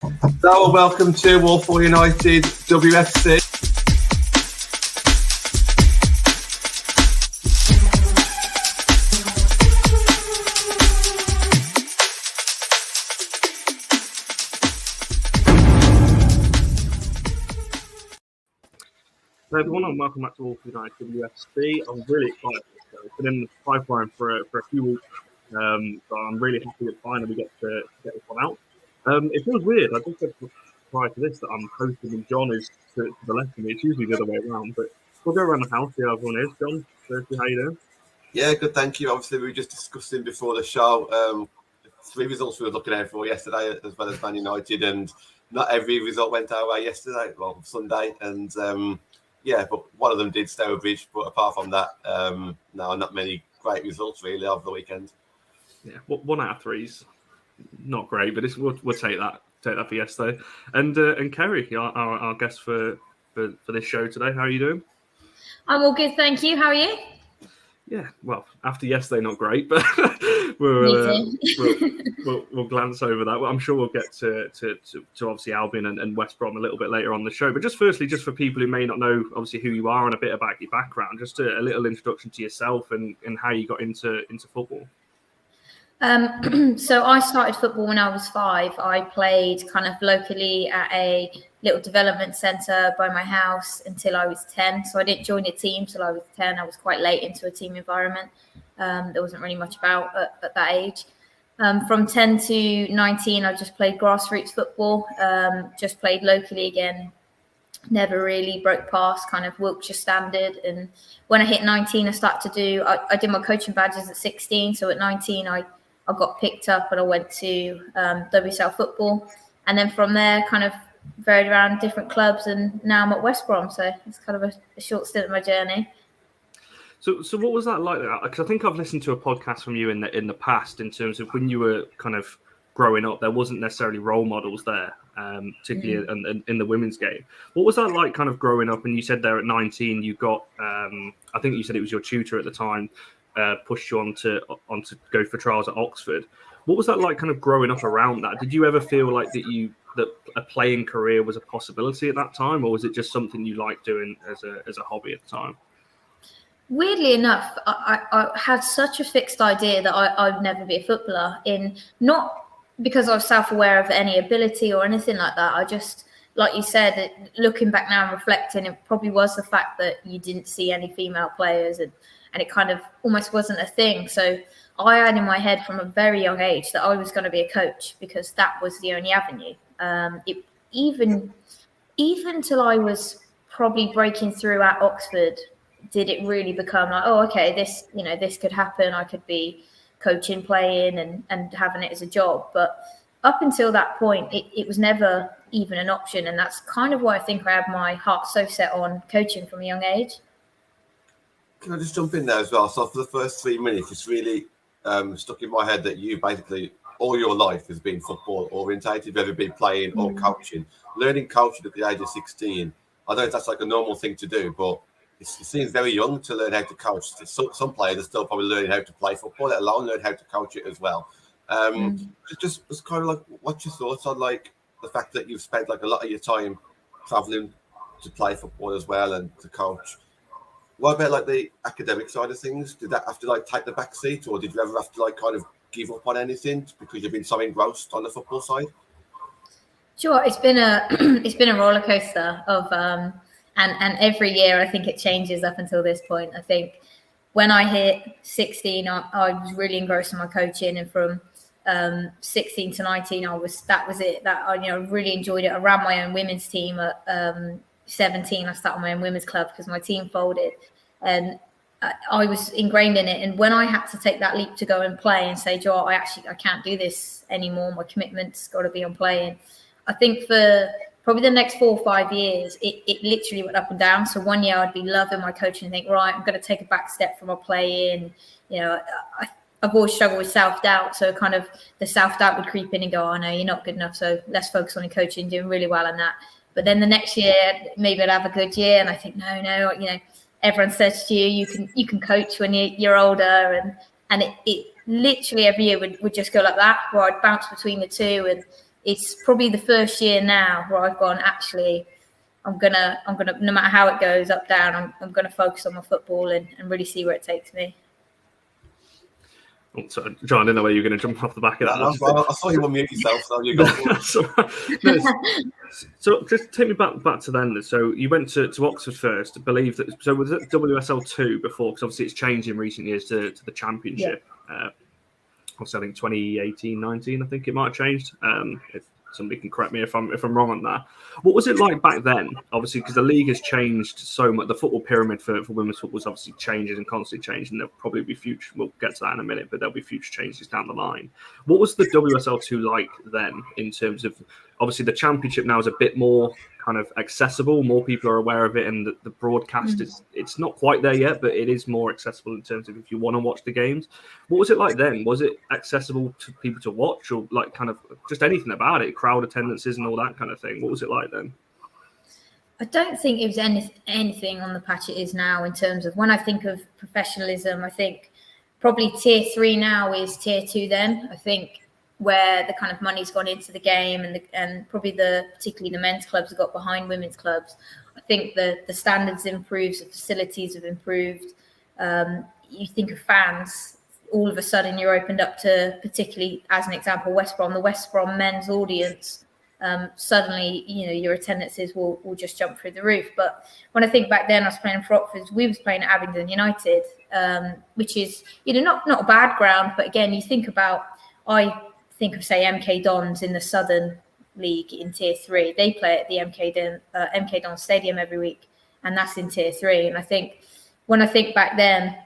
So, welcome to Walklett United WFC. Hello everyone and welcome back to Walklett United WFC. I'm really excited for this show. It's been in the pipeline for a few weeks, so I'm really happy that finally we get to get this one out. It feels weird. I just said prior to this that I'm hosting and John is to the left of me. It's usually the other way around, but we'll go around the house, see how everyone is. John, firstly, how you doing? Yeah, good, thank you. Obviously, we were just discussing before the show 3 results we were looking out for yesterday, as well as Man United, and not every result went our way yesterday, well, Sunday, and yeah, but one of them did, Stourbridge, but apart from that, no, not many great results really over the weekend. Yeah, 1 out of 3's not great, but we'll take that for yesterday. And Kerry, our guest for this show today. How are you doing? I'm all good, thank you. How are you? Yeah, well, after yesterday, not great, but we'll glance over that. I'm sure we'll get to obviously Albion and West Brom a little bit later on the show. But just firstly, just for people who may not know, obviously, who you are and a bit about your background, just a little introduction to yourself and how you got into football. So I started football when I was 5. I played kind of locally at a little development centre by my house until I was 10. So I didn't join a team till I was 10. I was quite late into a team environment. There wasn't really much about at that age. From 10 to 19, I just played grassroots football, just played locally again. Never really broke past kind of Wiltshire standard. And when I hit 19, I started to I did my coaching badges at 16. So at 19, I got picked up and I went to WSL football. And then from there, kind of varied around different clubs. And now I'm at West Brom. So it's kind of a short stint of my journey. So what was that like? Because I think I've listened to a podcast from you in the past in terms of when you were kind of growing up, there wasn't necessarily role models there, particularly in the women's game. What was that like kind of growing up? And you said there at 19, you got, I think you said it was your tutor at the time, pushed you on to go for trials at Oxford. What was that like kind of growing up around that? Did you ever feel like that a playing career was a possibility at that time, or was it just something you liked doing as a hobby at the time? Weirdly enough, I had such a fixed idea that I'd never be a footballer, not because I was self-aware of any ability or anything like that. I just, like you said, looking back now and reflecting, it probably was the fact that you didn't see any female players and it kind of almost wasn't a thing. So I had in my head from a very young age that I was going to be a coach because that was the only avenue. Even till I was probably breaking through at Oxford, did it really become like, oh, okay, this could happen. I could be coaching, playing and having it as a job. But up until that point, it was never even an option. And that's kind of why I think I had my heart so set on coaching from a young age. Can I just jump in there as well? So for the first 3 minutes, it's really stuck in my head that you basically all your life has been football orientated, whether it be playing or coaching. Learning coaching at the age of 16, I don't know if that's like a normal thing to do, but it seems very young to learn how to coach. Some players are still probably learning how to play football, let alone learn how to coach it as well. It just was kind of like, what's your thoughts on like the fact that you've spent like a lot of your time traveling to play football as well and to coach? What about like the academic side of things? Did that have to like take the back seat, or did you ever have to like kind of give up on anything because you've been so engrossed on the football side? Sure, it's been a roller coaster of and every year I think it changes up until this point. I think when I hit 16, I was really engrossed in my coaching, and from 16 to 19, that was it. That I really enjoyed it. I ran my own women's team at 17. I started my own women's club because my team folded, and I was ingrained in it. And when I had to take that leap to go and play and say, Joe, I can't do this anymore. My commitment's got to be on playing. I think for probably the next 4 or 5 years, it literally went up and down. So one year I'd be loving my coaching and think, right, I'm going to take a back step from my playing. I've always struggled with self-doubt. So kind of the self-doubt would creep in and go, oh, no, you're not good enough. So let's focus on your coaching, doing really well on that. But then the next year, maybe I'd have a good year. And I think, no, everyone says to you can coach when you're older. And it literally every year would just go like that, where I'd bounce between the two. And it's probably the first year now where I've gone, actually, I'm gonna, no matter how it goes, up, down, I'm gonna focus on my football and really see where it takes me. Oh, sorry, John, I didn't know where you were going to jump off the back of that. I saw you unmute yourself, so you go. So just take me back to then. So you went to Oxford first. I believe that. So was it WSL2 before? Because obviously it's changed in recent years to the Championship. Yeah. Also, I think 2018-19. I think it might have changed. If somebody can correct me if I'm wrong on that. What was it like back then? Obviously, because the league has changed so much. The football pyramid for women's football is obviously changes and constantly changing. There'll probably be future. We'll get to that in a minute, but there'll be future changes down the line. What was the WSL2 like then in terms of? Obviously, the Championship now is a bit more kind of accessible. More people are aware of it, and the broadcast it's not quite there yet, but it is more accessible in terms of if you want to watch the games. What was it like then? Was it accessible to people to watch, or like kind of just anything about it, crowd attendances and all that kind of thing? What was it like then? I don't think it was anything on the patch it is now in terms of when I think of professionalism. I think probably tier 3 now is tier 2 then. I think where the kind of money's gone into the game and probably particularly the men's clubs have got behind women's clubs. I think the standards improved, the facilities have improved. You think of fans, all of a sudden you're opened up to, particularly as an example, West Brom, the West Brom men's audience. Suddenly, your attendances will just jump through the roof. But when I think back then, I was playing for Oxford, we was playing at Abingdon United, which is, not a bad ground. But again, you think about, I think of, say, MK Dons in the Southern League in Tier 3. They play at the MK Dons Stadium every week, and that's in Tier 3. And I think when I think back then,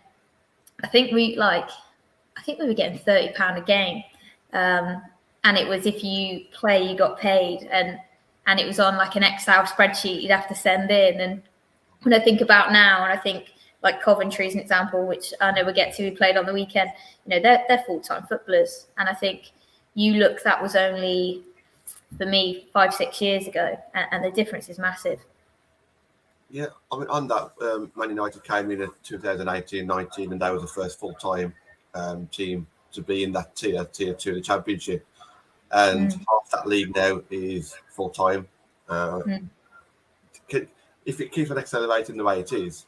I think we were getting £30 a game. And it was if you play, you got paid, and it was on like an Excel spreadsheet you'd have to send in. And when I think about now, and I think like Coventry is an example, which I know we'll get to, we played on the weekend, they're full-time footballers. And I think that was only, for me, 5-6 years ago, and the difference is massive. Yeah, I mean, on that, Man United came in 2018-19, and they was the first full-time team to be in that tier 2 of the Championship. And half that league now is full-time. If it keeps on accelerating the way it is,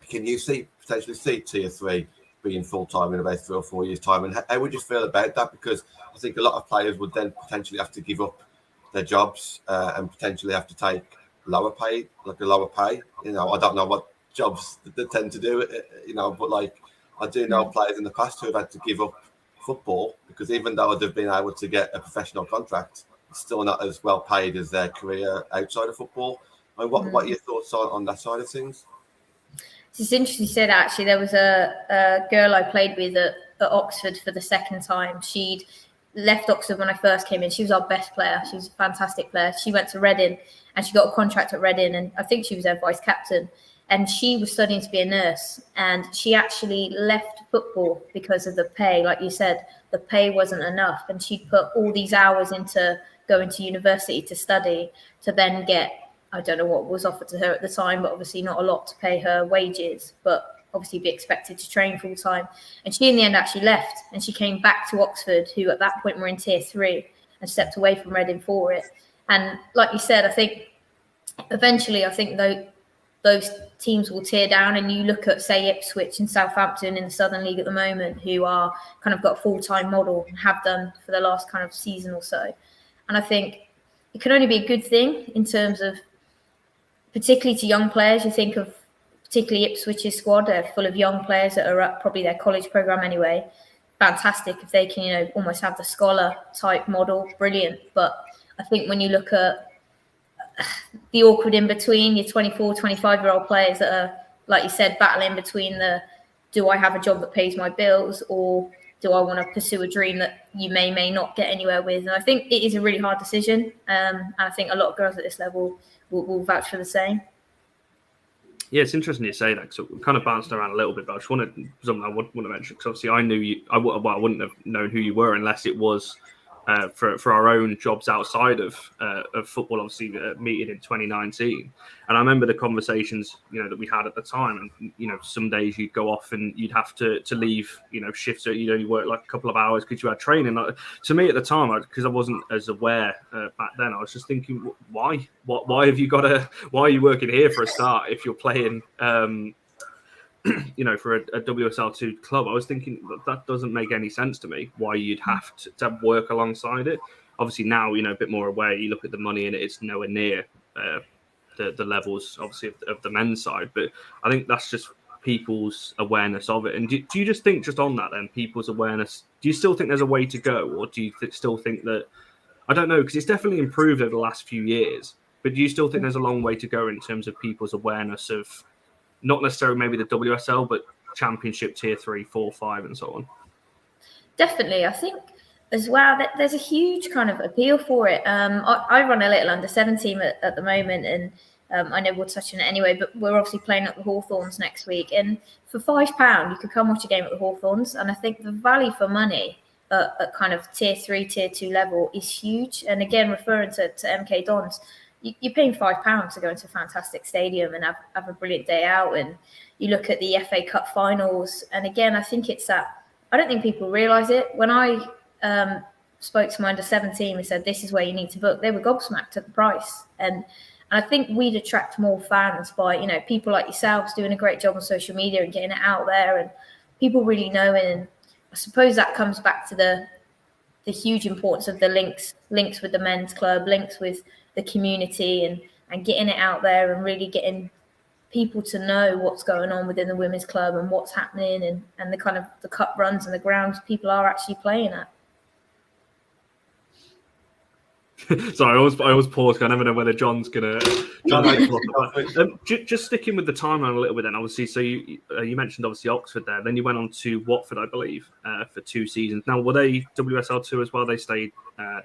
can you potentially see tier 3 being full-time in about 3 or 4 years' time? And how would you feel about that? Because I think a lot of players would then potentially have to give up their jobs and potentially have to take a lower pay. I don't know what jobs they tend to do, but like I do know players in the past who have had to give up football because even though they've been able to get a professional contract, it's still not as well paid as their career outside of football. I mean, what are your thoughts on that side of things? It's interesting you said, actually. There was a girl I played with at Oxford for the second time. She'd left Oxford when I first came in. She was our best player. She was a fantastic player. She went to Reading and she got a contract at Reading, and I think she was their vice captain. And she was studying to be a nurse, and she actually left football because of the pay. Like you said, the pay wasn't enough, and she'd put all these hours into going to university to study to then get, I don't know what was offered to her at the time, but obviously not a lot to pay her wages, but obviously be expected to train full time. And she in the end actually left, and she came back to Oxford, who at that point were in tier 3, and stepped away from Reading for it. And like you said, I think eventually, those teams will tear down, and you look at, say, Ipswich and Southampton in the Southern League at the moment, who are kind of got a full-time model and have done for the last kind of season or so. And I think it can only be a good thing in terms of, particularly to young players. You think of particularly Ipswich's squad, they're full of young players that are at probably their college program anyway. Fantastic if they can, almost have the scholar type model, brilliant. But I think when you look at the awkward in between, your 24, 25-year-old players that are, like you said, battling between do I have a job that pays my bills, or do I want to pursue a dream that you may not get anywhere with? And I think it is a really hard decision. And I think a lot of girls at this level will vouch for the same. Yeah, it's interesting you say that, because we kind of bounced around a little bit, but I just something I want to mention, because obviously I knew you, I wouldn't have known who you were unless it was for our own jobs outside of football, obviously meeting in 2019. And I remember the conversations, that we had at the time. And, some days you'd go off and you'd have to leave, shifts. So you'd only work like a couple of hours because you had training. To me at the time, because I wasn't as aware back then, I was just thinking, why? Why have you why are you working here for a start if you're playing, for a WSL2 club? I was thinking that doesn't make any sense to me, why you'd have to work alongside it. Obviously now, a bit more aware, you look at the money and it's nowhere near the levels, obviously, of the men's side. But I think that's just people's awareness of it. And do you just think, just on that then, people's awareness, do you still think there's a way to go? Or do you still think that, I don't know, because it's definitely improved over the last few years, but do you still think there's a long way to go in terms of people's awareness of not necessarily maybe the WSL, but Championship Tier 3, 4, 5, and so on? Definitely. I think as well that there's a huge kind of appeal for it. I run a little under-7 team at the moment, and I know we'll touch on it anyway, but we're obviously playing at the Hawthorns next week. And for £5, you could come watch a game at the Hawthorns. And I think the value for money at kind of Tier 3, Tier 2 level is huge. And again, referring to MK Dons, you're paying £5 to go into a fantastic stadium and have a brilliant day out. And you look at the FA Cup finals. And again, I think it's that, I don't think people realise it. When I spoke to my under-17 and said, this is where you need to book, they were gobsmacked at the price. And I think we'd attract more fans by, people like yourselves doing a great job on social media and getting it out there and people really knowing. And I suppose that comes back to the huge importance of the links with the men's club, links with the community and getting it out there and really getting people to know what's going on within the women's club and what's happening and the kind of the cup runs and the grounds people are actually playing at. Sorry, I always pause because I never know whether John's gonna. Just sticking with the timeline a little bit, then obviously. So you mentioned obviously Oxford there. Then you went on to Watford, I believe, for 2 seasons. Now, were they WSL2 as well? They stayed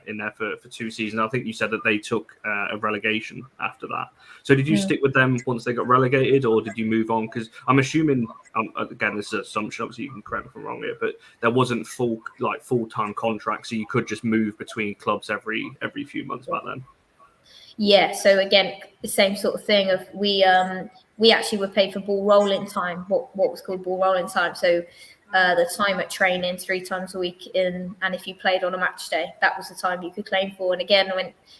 in there for 2 seasons. I think you said that they took a relegation after that. So did you stick with them once they got relegated, or did you move on? Because I'm assuming, again, this is an assumption. Obviously, you can correct me if I'm wrong here, but there wasn't full-time contracts, so you could just move between clubs every few months back then. Yeah. So again, the same sort of thing of we actually were paid for ball rolling time, what was called ball rolling time. So the time at training 3 times a week and if you played on a match day, that was the time you could claim for. And again,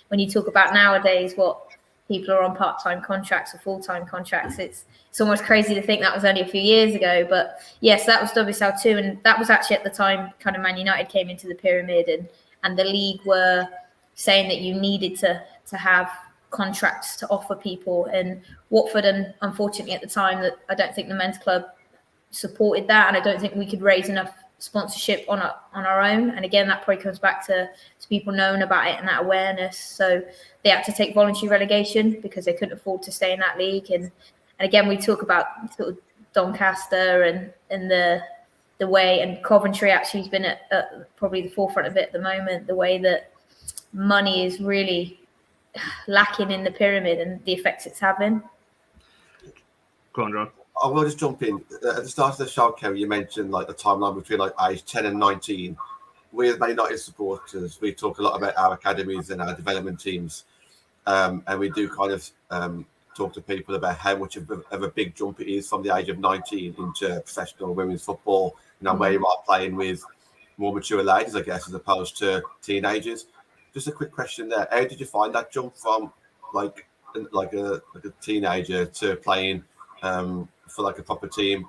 when you talk about nowadays, what people are on part-time contracts or full-time contracts, it's almost crazy to think that was only a few years ago. But yes, that was WSL2, and that was actually at the time kind of Man United came into the pyramid and the league were saying that you needed to have contracts to offer people. And Watford, and unfortunately at the time, that I don't think the men's club supported that, and I don't think we could raise enough sponsorship on our own. And again, that probably comes back to people knowing about it and that awareness. So they had to take voluntary relegation because they couldn't afford to stay in that league. And again, we talk about sort of Doncaster and the way, and Coventry actually has been at probably the forefront of it at the moment, the way that money is really lacking in the pyramid and the effects it's having. Go on, John. I will just jump in. At the start of the show, Kerry, you mentioned the timeline between age 10 and 19. We as Man United supporters, we talk a lot about our academies and our development teams. And we do kind of talk to people about how much of a big jump it is from the age of 19 into professional women's football, where you are playing with more mature ladies, I guess, as opposed to teenagers. Just a quick question there. How did you find that jump from like a teenager to playing for a proper team?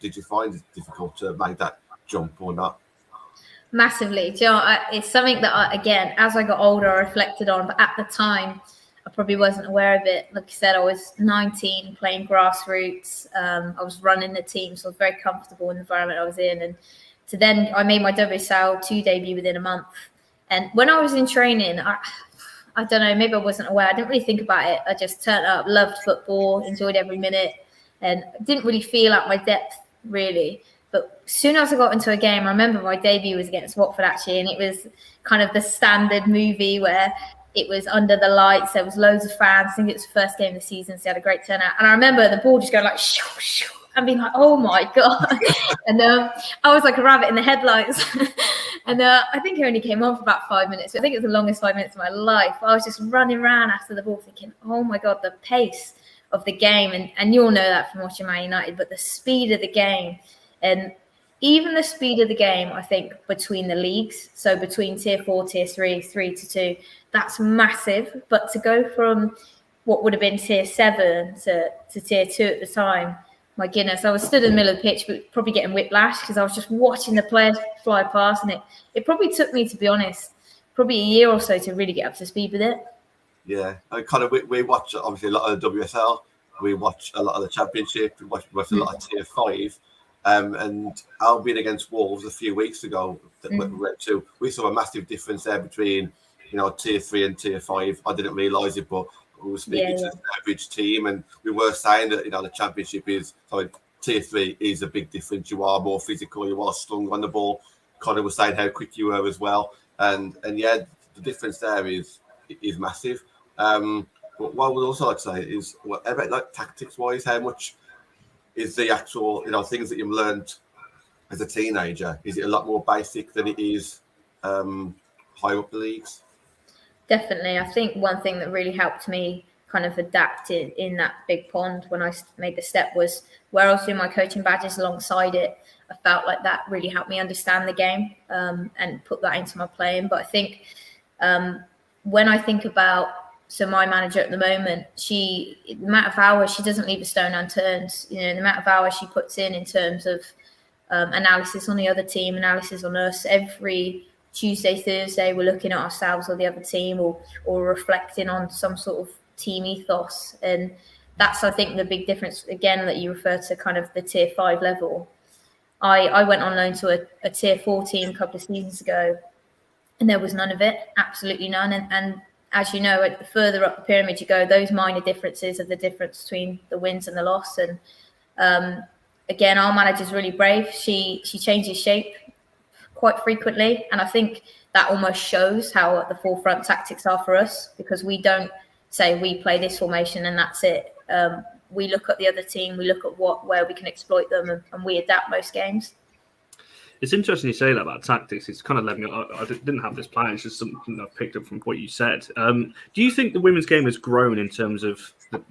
Did you find it difficult to make that jump or not? Massively. Do you know, it's something that, again, as I got older, I reflected on. But at the time, I probably wasn't aware of it. Like you said, I was 19, playing grassroots. I was running the team, so I was very comfortable in the environment I was in. And so then I made my WSL2 debut within a month. And when I was in training, I don't know, maybe I wasn't aware. I didn't really think about it. I just turned up, loved football, enjoyed every minute, and didn't really feel at my depth, really. But as soon as I got into a game, I remember my debut was against Watford, actually, and it was kind of the standard movie where it was under the lights. There was loads of fans. I think it was the first game of the season, so they had a great turnout. And I remember the ball just going like, shoo, shoo. and being like, oh my God. And I was like a rabbit in the headlights. And I think it only came on for about 5 minutes. I think it was the longest 5 minutes of my life. I was just running around after the ball thinking, oh my God, the pace of the game. And you all know that from watching Man United, but the speed of the game, and even the speed of the game, I think, between the leagues, so between tier 4, tier 3, 3 to 2, that's massive. But to go from what would have been tier 7 to tier 2 at the time, my goodness, I was stood in the middle of the pitch, but probably getting whiplash because I was just watching the players fly past. And it probably took me, to be honest, probably a year or so to really get up to speed with it. Yeah, and kind of we watch obviously a lot of the WSL, we watch a lot of the Championship, we watch a lot of tier 5. And Albion against Wolves a few weeks ago that we went to, we saw a massive difference there between, tier 3 and tier 5. I didn't realise it, but we were speaking to the average team, and we were saying that the Championship tier 3 is a big difference. You are more physical, you are stronger on the ball. Connor was saying how quick you were as well, and yeah, the difference there is massive. But what I would also like to say is, whatever, like tactics wise, how much is the actual things that you've learned as a teenager? Is it a lot more basic than it is high up the leagues? Definitely. I think one thing that really helped me kind of adapt in that big pond when I made the step was where I was doing my coaching badges alongside it. I felt like that really helped me understand the game and put that into my playing. But I think when I think about, so my manager at the moment, the amount of hours, she doesn't leave a stone unturned. The amount of hours she puts in terms of analysis on the other team, analysis on us. Every Tuesday, Thursday, we're looking at ourselves or the other team or reflecting on some sort of team ethos. And that's, I think, the big difference, again, that you refer to kind of the tier 5 level. I went on loan to a tier 4 team a couple of seasons ago, and there was none of it, absolutely none. And as you know, the further up the pyramid you go, those minor differences are the difference between the wins and the loss. And again, our manager's really brave. She changes shape quite frequently, and I think that almost shows how at the forefront tactics are for us, because we don't say we play this formation and that's it. We look at the other team, we look at where we can exploit them, and we adapt most games. It's interesting you say that about tactics. It's kind of led me. I didn't have this plan. It's just something I picked up from what you said. Do you think the women's game has grown in terms of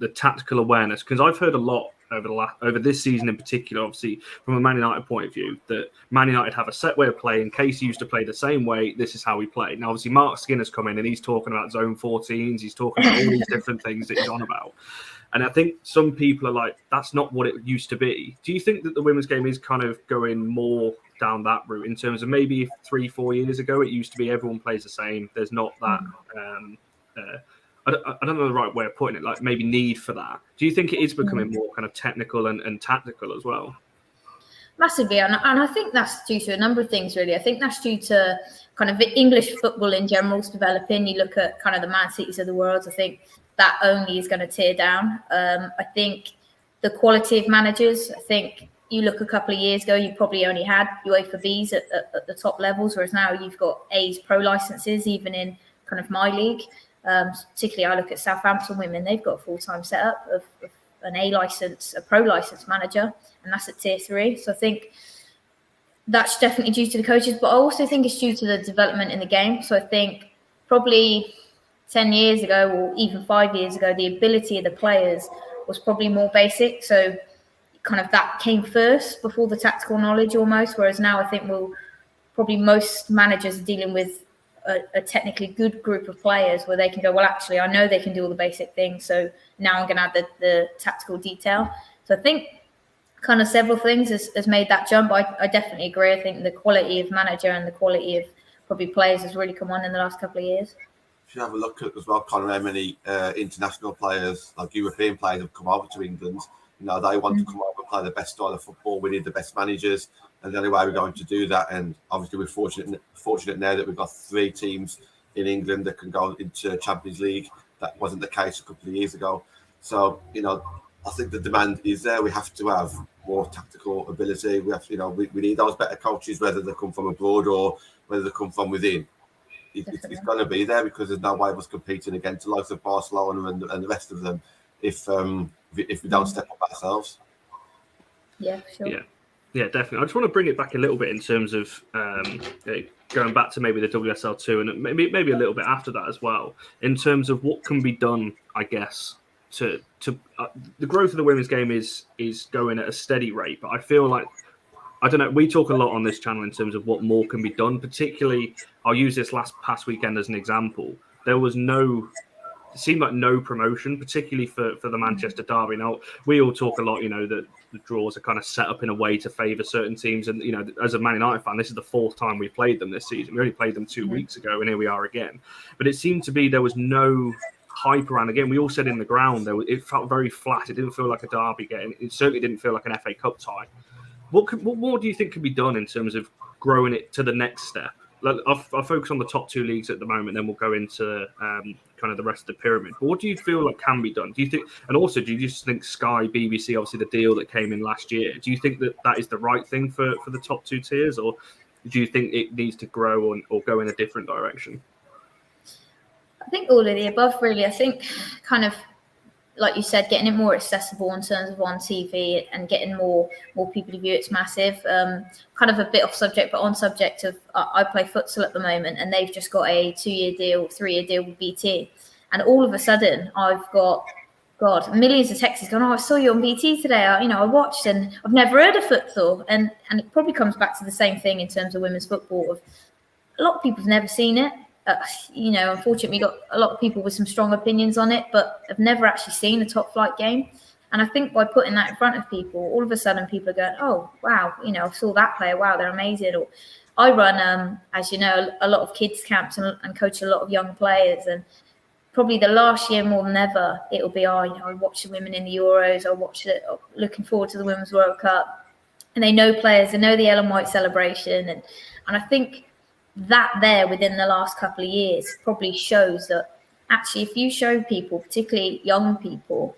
the tactical awareness? Because I've heard a lot over this season in particular, obviously from a Man United point of view, that Man United have a set way of playing. Casey used to play the same way. This is how we play. Now, obviously, Mark Skinner's come in and he's talking about zone 14s. He's talking about all these different things that he's on about. And I think some people are like, that's not what it used to be. Do you think that the women's game is kind of going more down that route in terms of maybe 3-4 years ago, it used to be everyone plays the same? There's not that, I don't know the right way of putting it, like maybe need for that. Do you think it is becoming more kind of technical and tactical as well? Massively, and I think that's due to a number of things, really. I think that's due to kind of English football in general is developing. You look at kind of the Man Cities of the world, I think that only is going to tear down. I think the quality of managers, I think you look a couple of years ago, you probably only had UEFA Bs at the top levels, whereas now you've got A's pro licenses, even in kind of my league. Particularly, I look at Southampton women, they've got a full-time setup of an A license, a pro license manager, and that's at tier 3. So I think that's definitely due to the coaches, but I also think it's due to the development in the game. So I think probably 10 years ago or even 5 years ago, the ability of the players was probably more basic. So kind of that came first before the tactical knowledge almost, whereas now I think probably most managers are dealing with a technically good group of players where they can go, well, actually, I know they can do all the basic things, so now I'm going to add the tactical detail. So I think kind of several things has made that jump. I definitely agree. I think the quality of manager and the quality of probably players has really come on in the last couple of years. If you have a look at as well, Conor, how many international players, like European players, have come over to England. They want to come over and play the best style of football. We need the best managers, and the only way we're going to do that, and obviously we're fortunate now that we've got 3 teams in England that can go into Champions League. That wasn't the case a couple of years ago. So, I think the demand is there. We have to have more tactical ability. We have to, we need those better coaches, whether they come from abroad or whether they come from within. It's going to be there, because there's no way of us competing against the likes of Barcelona and the rest of them if we don't step up ourselves. Yeah, sure. Yeah, definitely. I just want to bring it back a little bit in terms of going back to maybe the WSL2 and maybe a little bit after that as well, in terms of what can be done, I guess, to the growth of the women's game is going at a steady rate. But I feel like, I don't know, we talk a lot on this channel in terms of what more can be done. Particularly, I'll use this past weekend as an example. There was it seemed like no promotion, particularly for the Manchester derby. Now, we all talk a lot, that the draws are kind of set up in a way to favour certain teams. And, as a Man United fan, this is the fourth time we've played them this season. We only played them 2 weeks ago, and here we are again. But it seemed to be there was no hype around. Again, we all said in the ground, it felt very flat. It didn't feel like a derby game. It certainly didn't feel like an FA Cup tie. What more do you think can be done in terms of growing it to the next step? I'll focus on the top 2 leagues at the moment, then we'll go into kind of the rest of the pyramid. But what do you feel like can be done? Do you think, and also, do you just think Sky, BBC, obviously the deal that came in last year, do you think that is the right thing for the top 2 tiers, or do you think it needs to grow or go in a different direction? I think all of the above, really. I think kind of, like you said, getting it more accessible in terms of on TV and getting more people to view it's massive. Kind of a bit off subject, but on subject of, I play futsal at the moment, and they've just got a 2-year deal, 3-year deal with BT. And all of a sudden, I've got, millions of texts going, I saw you on BT today. I watched, and I've never heard of futsal. And it probably comes back to the same thing in terms of women's football. A lot of people have never seen it. Unfortunately, we got a lot of people with some strong opinions on it, but have never actually seen a top flight game. And I think by putting that in front of people, all of a sudden people are going, oh, wow, I saw that player. Wow, they're amazing. Or I run, as you know, a lot of kids camps and coach a lot of young players. And probably the last year more than ever, it'll be, I watch the women in the Euros. I watch it, looking forward to the Women's World Cup. And they know players, they know the Ellen White celebration. And I think that there within the last couple of years probably shows that actually if you show people, particularly young people,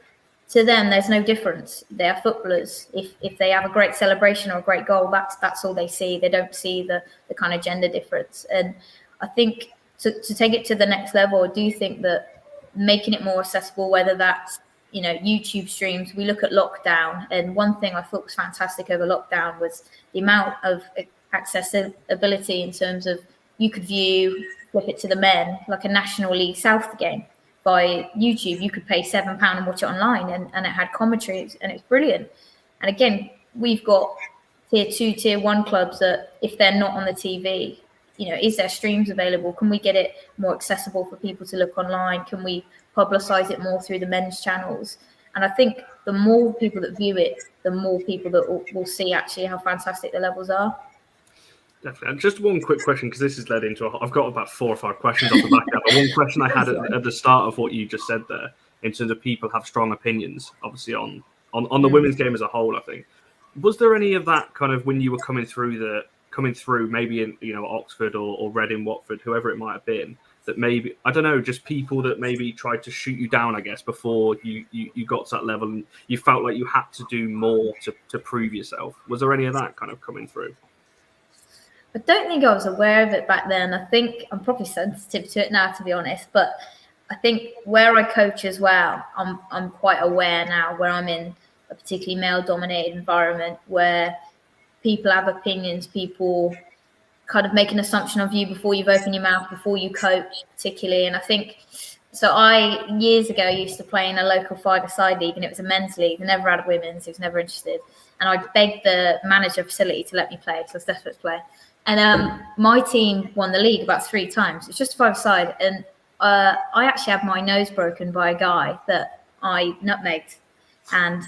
to them there's no difference. They are footballers. If they have a great celebration or a great goal, that's all they see. They don't see the kind of gender difference. And I think to take it to the next level, I do think that making it more accessible, whether that's YouTube streams. We look at lockdown, and one thing I thought was fantastic over lockdown was the amount of accessibility in terms of you could flip it to the men, like a National League South game by YouTube. You could pay £7 and watch it online, and it had commentary, and it's brilliant. And again, we've got tier 2, tier 1 clubs that if they're not on the TV, is there streams available? Can we get it more accessible for people to look online? Can we publicize it more through the men's channels? And I think the more people that view it, the more people that will see actually how fantastic the levels are. Definitely. And just one quick question, because this has led into I've got about 4 or 5 questions off the back of that. But one question I had at the start of what you just said there, in terms of people have strong opinions, obviously on the women's game as a whole, I think. Was there any of that kind of when you were coming through maybe in Oxford or Reading, Watford, whoever it might have been, that maybe, I don't know, just people that maybe tried to shoot you down, I guess, before you got to that level and you felt like you had to do more to prove yourself? Was there any of that kind of coming through? I don't think I was aware of it back then. I think I'm probably sensitive to it now, to be honest. But I think where I coach as well, I'm quite aware now where I'm in a particularly male-dominated environment where people have opinions, people kind of make an assumption of you before you've opened your mouth, before you coach particularly. And I think, years ago, I used to play in a local 5-a-side league, and it was a men's league. I never had a women's, I was never interested. And I begged the manager facility to let me play, so I was desperate to play. And my team won the league about 3 times. It's just a 5-a-side. And I actually had my nose broken by a guy that I nutmegged. And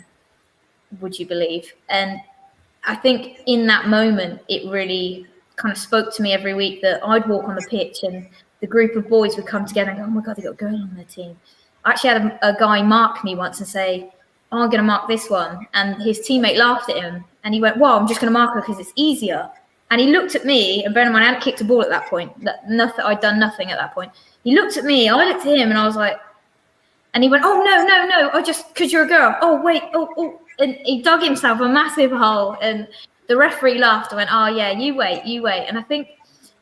would you believe? And I think in that moment, it really kind of spoke to me every week that I'd walk on the pitch and the group of boys would come together and go, oh my God, they got a girl on their team. I actually had a guy mark me once and say, oh, I'm going to mark this one. And his teammate laughed at him. And he went, well, I'm just going to mark her because it's easier. And he looked at me, and bear in mind, I hadn't kicked a ball at that point. I'd done nothing at that point. He looked at me, I looked at him, and I was like, and he went, oh, no, I just, because you're a girl. Oh, wait, oh. And he dug himself a massive hole, and the referee laughed and went, oh, yeah, you wait. And I think,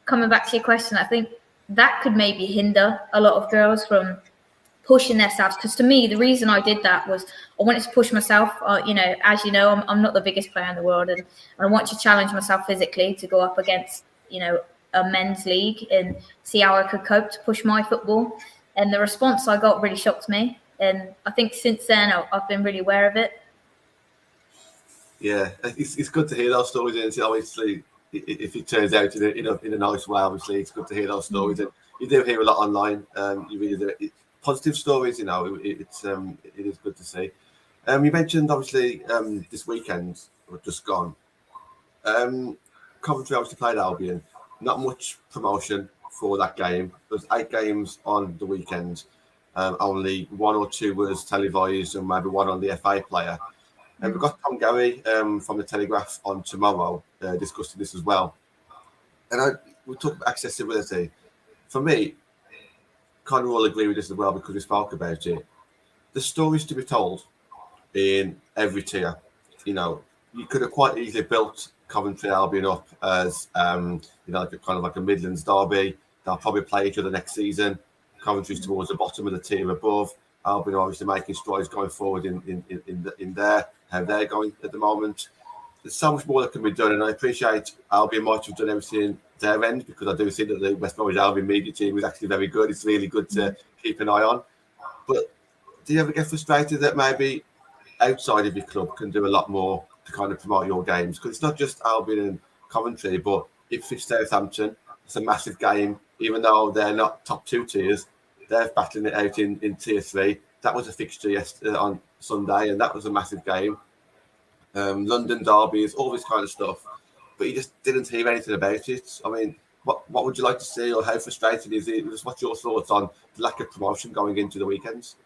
coming back to your question, I think that could maybe hinder a lot of girls from pushing themselves. Because to me, the reason I did that was I wanted to push myself. As you know, I'm not the biggest player in the world, and I want to challenge myself physically to go up against, a men's league and see how I could cope to push my football. And the response I got really shocked me. And I think since then, I've been really aware of it. Yeah, it's good to hear those stories. And obviously, if it turns out in a nice way, obviously, it's good to hear those stories. And you do hear a lot online. You really do. Positive stories, it is good to see. You mentioned, obviously, this weekend, or just gone, Coventry obviously played Albion. Not much promotion for that game. There's 8 games on the weekend. Only 1 or 2 was televised, and maybe 1 on the FA player. And we've got Tom Gary from the Telegraph on tomorrow discussing this as well. And we talk about accessibility. For me, kind of all agree with this as well because we spoke about it. The stories to be told in every tier. You could have quite easily built Coventry Albion up as kind of like a Midlands derby. They'll probably play each other next season. Coventry's towards the bottom of the tier above. Albion obviously making strides going forward in there, how they're going at the moment. There's so much more that can be done, and I appreciate Albion might have done everything their end because I do think that the West Bromwich Albion media team is actually very good. It's really good to keep an eye on. But do you ever get frustrated that maybe outside of your club can do a lot more to kind of promote your games? Because it's not just Albion and Coventry, but Ipswich Southampton, it's a massive game. Even though they're not top 2 tiers, they're battling it out in tier 3. That was a fixture yesterday on Sunday, and that was a massive game. London derbies, all this kind of stuff. But you just didn't hear anything about it. I mean, what would you like to see, or how frustrating is it? Just what's your thoughts on the lack of promotion going into the weekends?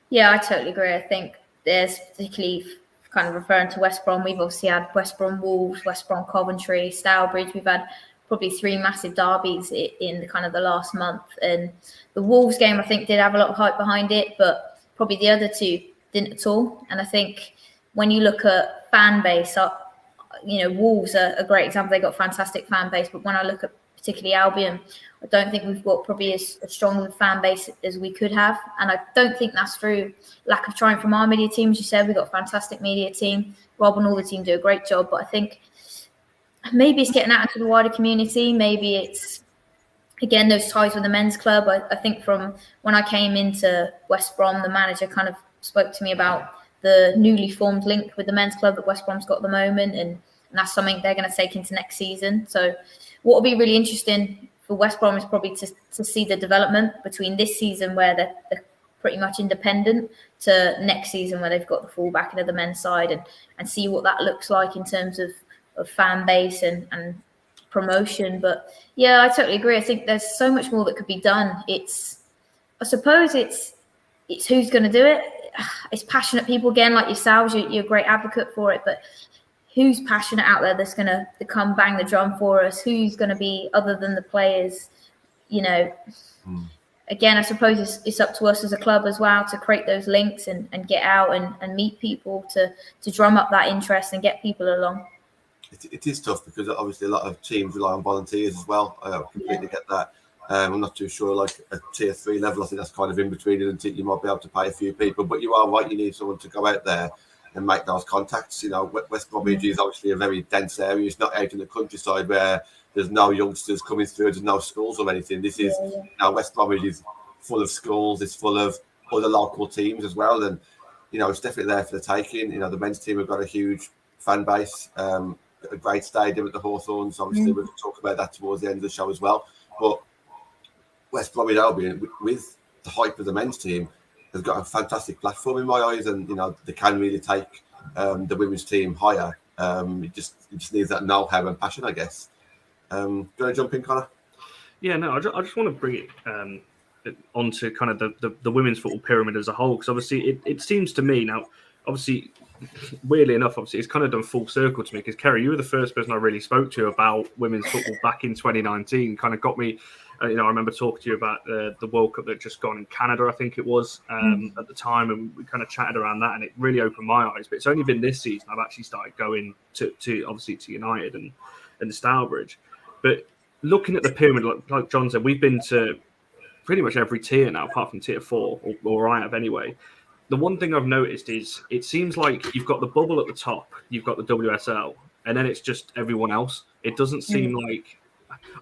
Yeah, I totally agree. I think there's particularly kind of referring to West Brom. We've obviously had West Brom Wolves, West Brom Coventry, Stourbridge. We've had probably 3 massive derbies in kind of the last month. And the Wolves game, I think, did have a lot of hype behind it, but probably the other 2 didn't at all. And I think when you look at fan base, Wolves are a great example. They got fantastic fan base. But when I look at particularly Albion, I don't think we've got probably as strong a fan base as we could have. And I don't think that's through lack of trying from our media team. As you said, we've got a fantastic media team. Rob and all the team do a great job. But I think maybe it's getting out into the wider community. Maybe it's, again, those ties with the men's club. I think from when I came into West Brom, the manager kind of spoke to me about the newly formed link with the men's club that West Brom's got at the moment. And that's something they're going to take into next season. So what will be really interesting for West Brom is probably to see the development between this season where they're pretty much independent to next season where they've got the full backing of the men's side and see what that looks like in terms of fan base and promotion. But yeah, I totally agree. I think there's so much more that could be done. I suppose it's who's going to do it. It's passionate people, again, like yourselves. You're a great advocate for it, but who's passionate out there that's going to come bang the drum for us? Who's going to be, other than the players, Again, I suppose it's up to us as a club as well to create those links and get out and meet people to drum up that interest and get people along. It is tough because obviously a lot of teams rely on volunteers as well. I completely get that. I'm not too sure, like a tier 3 level, I think that's kind of in between, and you might be able to pay a few people, but you are right, you need someone to go out there and make those contacts. West Bromwich is obviously a very dense area. It's not out in the countryside where there's no youngsters coming through, there's no schools or anything. This is, West Bromwich is full of schools, it's full of other local teams as well, and it's definitely there for the taking. The men's team have got a huge fan base, a great stadium at the Hawthorns. Obviously, we'll talk about that towards the end of the show as well. But West Bromwich Albion, with the hype of the men's team, has got a fantastic platform in my eyes, and they can really take the women's team higher. It just needs that know-how and passion, I guess. Do you want to jump in, Connor? Yeah, no, I just want to bring it onto kind of the women's football pyramid as a whole, because obviously it seems to me now, obviously, weirdly enough, obviously it's kind of done full circle to me, because Kerry, you were the first person I really spoke to about women's football back in 2019. Kind of got me, I remember talking to you about the World Cup that just gone in Canada, I think it was, at the time, and we kind of chatted around that, and it really opened my eyes. But it's only been this season I've actually started going to obviously to United and Stourbridge. But looking at the pyramid, like John said, we've been to pretty much every tier now, apart from tier 4, or I have anyway. The one thing I've noticed is it seems like you've got the bubble at the top, you've got the WSL, and then it's just everyone else. It doesn't seem like,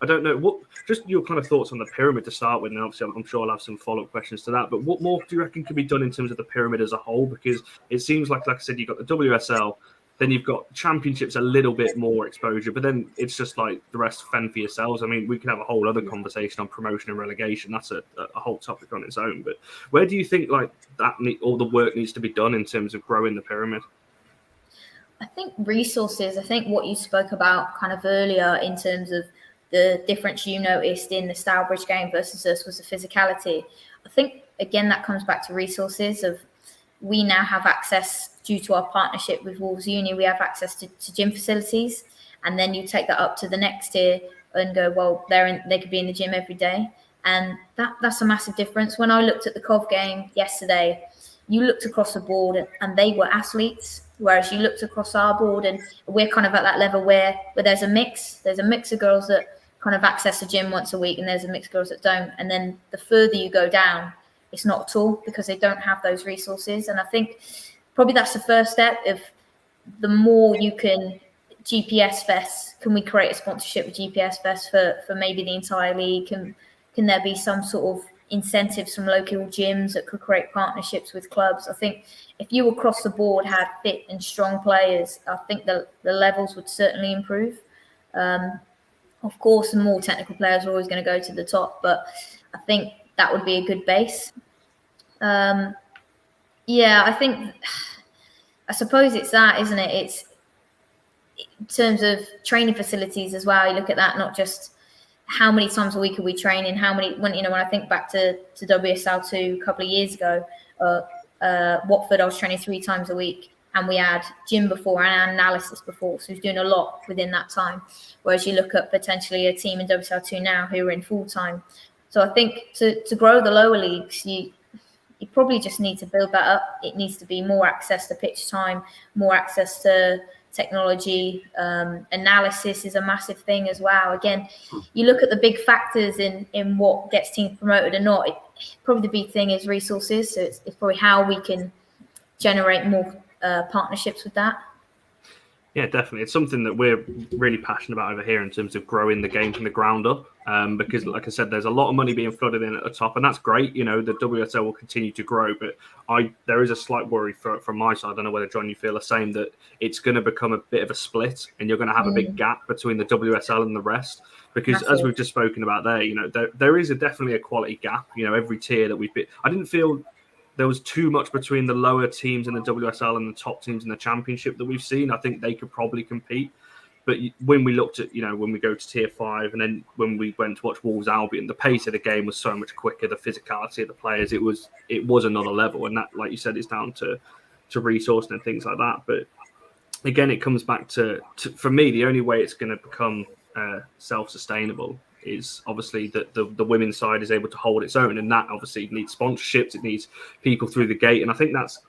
I don't know, what. Just your kind of thoughts on the pyramid to start with, and obviously I'm sure I'll have some follow-up questions to that, but what more do you reckon can be done in terms of the pyramid as a whole? Because it seems like I said, you've got the WSL, then you've got championships, a little bit more exposure, but then it's just like the rest fend for yourselves. I mean, we could have a whole other conversation on promotion and relegation. That's a whole topic on its own. But where do you think like all the work needs to be done in terms of growing the pyramid? I think resources. I think what you spoke about kind of earlier in terms of the difference you noticed in the Stourbridge game versus us was the physicality. I think again that comes back to resources. Of we now have access due to our partnership with Wolves Uni. We have access to gym facilities, and then you take that up to the next tier and go, well, they could be in the gym every day, and that's a massive difference. When I looked at the Cov game yesterday, you looked across the board and they were athletes, whereas you looked across our board and we're kind of at that level where there's a mix. There's a mix of girls that kind of access the gym once a week, and there's a mix of girls that don't. And then the further you go down, it's not at all, because they don't have those resources. And I think probably that's the first step. If the more you can GPS Fest, can we create a sponsorship with GPS Fest for maybe the entire league? Can there be some sort of incentives from local gyms that could create partnerships with clubs? I think if you across the board had fit and strong players, I think the levels would certainly improve. Of course, the more technical players are always going to go to the top, but I think that would be a good base. I suppose it's that, isn't it? It's in terms of training facilities as well. You look at that, not just how many times a week are we training, when I think back to WSL2 a couple of years ago, Watford, I was training 3 times a week, and we had gym before and analysis before, so we was doing a lot within that time. Whereas you look at potentially a team in WSL2 now who are in full time. So I think to grow the lower leagues, you probably just need to build that up. It needs to be more access to pitch time, more access to technology. Analysis is a massive thing as well. Again, you look at the big factors in what gets teams promoted or not. Probably the big thing is resources. So it's probably how we can generate more partnerships with that. Yeah, definitely. It's something that we're really passionate about over here in terms of growing the game from the ground up. Because, like I said, there's a lot of money being flooded in at the top, and that's great. You know, the WSL will continue to grow, but there is a slight worry from my side. I don't know whether, John, you feel the same, that it's going to become a bit of a split, and you're going to have a big gap between the WSL and the rest. Because as we've just spoken about there, you know, there is definitely a quality gap. You know, every tier that we've been, I didn't feel there was too much between the lower teams in the WSL and the top teams in the championship that we've seen. I think they could probably compete. But when we looked at, when we go to tier 5 and then when we went to watch Wolves Albion, the pace of the game was so much quicker. The physicality of the players, it was another level. And that, like you said, is down to resourcing and things like that. But again, it comes back to for me, the only way it's going to become self-sustainable is obviously that the women's side is able to hold its own, and that obviously needs sponsorships, it needs people through the gate, and I think that's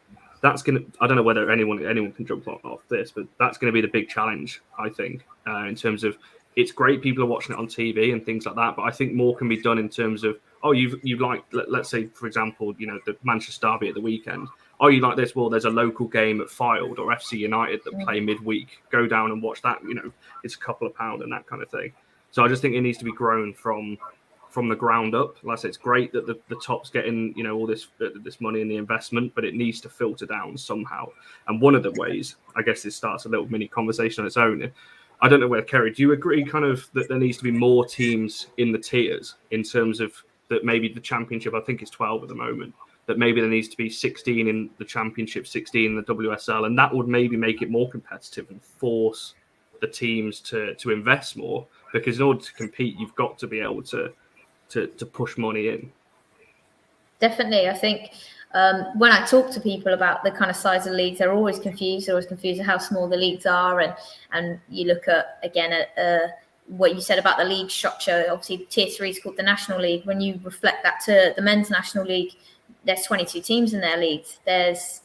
going to, I don't know whether anyone can jump off this, but that's going to be the big challenge, I think, in terms of, it's great people are watching it on TV and things like that, but I think more can be done in terms of, you like, let's say, for example, the Manchester Derby at the weekend. You like this? Well, there's a local game at Fylde or FC United that play midweek. Go down and watch that. It's a couple of pounds and that kind of thing. So I just think it needs to be grown from the ground up. Like I said, it's great that the top's getting, all this money and the investment, but it needs to filter down somehow. And one of the ways, I guess, it starts a little mini conversation on its own. I don't know whether, Kerry, do you agree kind of that there needs to be more teams in the tiers in terms of that maybe the championship, I think it's 12 at the moment, that maybe there needs to be 16 in the championship, 16 in the WSL, and that would maybe make it more competitive and force the teams to invest more, because in order to compete, you've got to be able to push money in. Definitely. I think when I talk to people about the kind of size of leagues, they're always confused. They're always confused at how small the leagues are. And you look at, again, at what you said about the league structure. Obviously, Tier 3 is called the National League. When you reflect that to the Men's National League, there's 22 teams in their leagues. There's